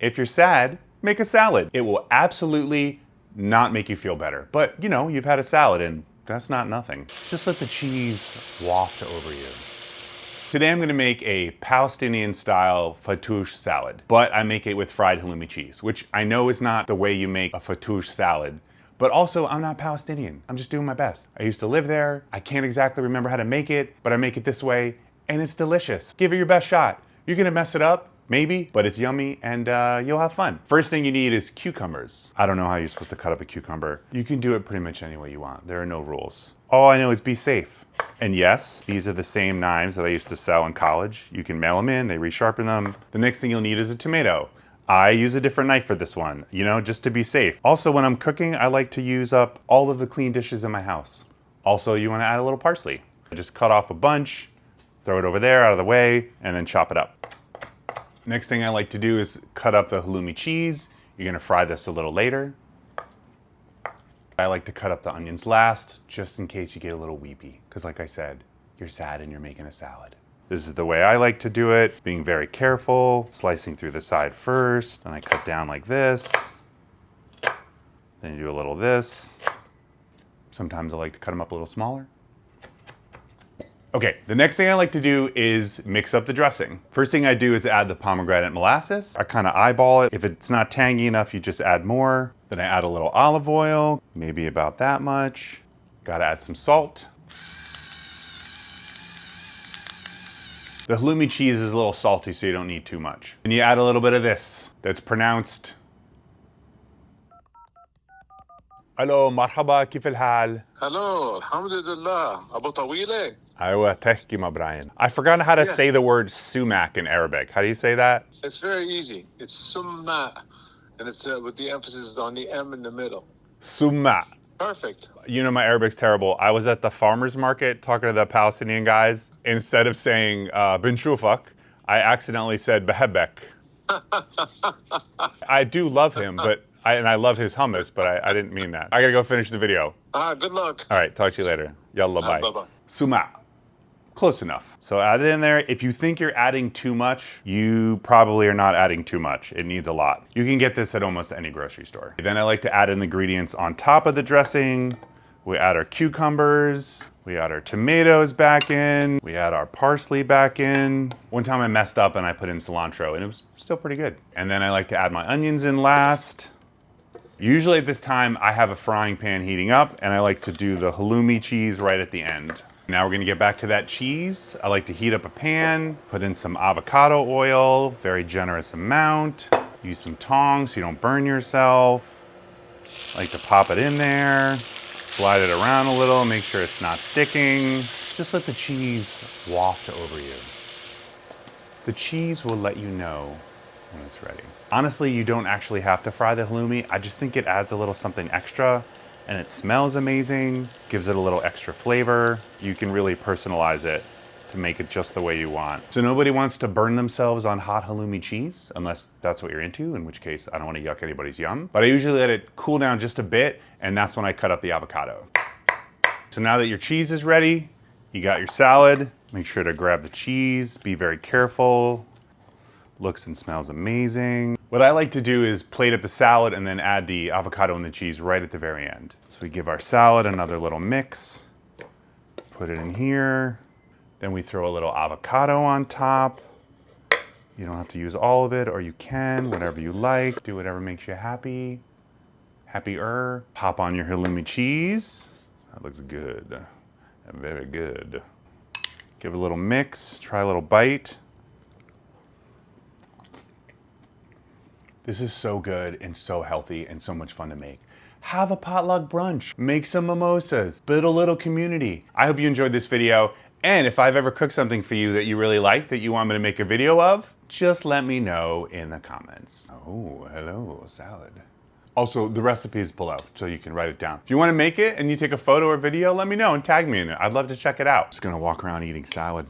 If you're sad, make a salad. It will absolutely not make you feel better. But you know, you've had a salad and that's not nothing. Just let the cheese waft over you. Today I'm gonna make a Palestinian style fattoush salad, but I make it with fried halloumi cheese, which I know is not the way you make a fattoush salad, but also I'm not Palestinian. I'm just doing my best. I used to live there. I can't exactly remember how to make it, but I make it this way and it's delicious. Give it your best shot. You're gonna mess it up, maybe, but it's yummy and you'll have fun. First thing you need is cucumbers. I don't know how you're supposed to cut up a cucumber. You can do it pretty much any way you want. There are no rules. All I know is be safe. And yes, these are the same knives that I used to sell in college. You can mail them in, they resharpen them. The next thing you'll need is a tomato. I use a different knife for this one, you know, just to be safe. Also, when I'm cooking, I like to use up all of the clean dishes in my house. Also, you wanna add a little parsley. Just cut off a bunch, throw it over there, out of the way, and then chop it up. Next thing I like to do is cut up the halloumi cheese. You're gonna fry this a little later. I like to cut up the onions last, just in case you get a little weepy. Because like I said, you're sad and you're making a salad. This is the way I like to do it, being very careful, slicing through the side first, and I cut down like this. Then you do a little this. Sometimes I like to cut them up a little smaller. Okay, the next thing I like to do is mix up the dressing. First thing I do is add the pomegranate molasses. I kind of eyeball it. If it's not tangy enough, you just add more. Then I add a little olive oil, maybe about that much. Gotta add some salt. The halloumi cheese is a little salty, so you don't need too much. And you add a little bit of this, that's pronounced Hello, marhaba, كيف الحال? Hello, alhamdulillah. Abu Tawile? أيوة تحكي مع Brian. I forgot how to say the word sumac in Arabic. How do you say that? It's very easy. It's summa, and it's with the emphasis on the M in the middle. Summa. Perfect. You know my Arabic's terrible. I was at the farmer's market talking to the Palestinian guys. Instead of saying bin shufak, I accidentally said behebek. I do love him, but I love his hummus, but I didn't mean that. I gotta go finish the video. Good luck. All right, talk to you later. Yallah, bye. Bye-bye. Suma. Close enough. So add it in there. If you think you're adding too much, you probably are not adding too much. It needs a lot. You can get this at almost any grocery store. Then I like to add in the ingredients on top of the dressing. We add our cucumbers. We add our tomatoes back in. We add our parsley back in. One time I messed up and I put in cilantro and it was still pretty good. And then I like to add my onions in last. Usually at this time I have a frying pan heating up and I like to do the halloumi cheese right at the end. Now we're gonna get back to that cheese. I like to heat up a pan, put in some avocado oil, very generous amount. Use some tongs so you don't burn yourself. I like to pop it in there, slide it around a little, make sure it's not sticking. Just let the cheese waft over you. The cheese will let you know when it's ready. Honestly, you don't actually have to fry the halloumi. I just think it adds a little something extra and it smells amazing, gives it a little extra flavor. You can really personalize it to make it just the way you want. So nobody wants to burn themselves on hot halloumi cheese, unless that's what you're into, in which case I don't want to yuck anybody's yum. But I usually let it cool down just a bit, and that's when I cut up the avocado. So now that your cheese is ready, you got your salad, make sure to grab the cheese, be very careful. Looks and smells amazing. What I like to do is plate up the salad and then add the avocado and the cheese right at the very end. So we give our salad another little mix, put it in here. Then we throw a little avocado on top. You don't have to use all of it, or you can, whatever you like. Do whatever makes you happy. Happier. Pop on your halloumi cheese. That looks good. Very good. Give it a little mix, try a little bite. This is so good and so healthy and so much fun to make. Have a potluck brunch, make some mimosas, build a little community. I hope you enjoyed this video. And if I've ever cooked something for you that you really like, that you want me to make a video of, just let me know in the comments. Oh, hello, salad. Also, the recipe is below, so you can write it down. If you want to make it and you take a photo or video, let me know and tag me in it. I'd love to check it out. Just gonna walk around eating salad.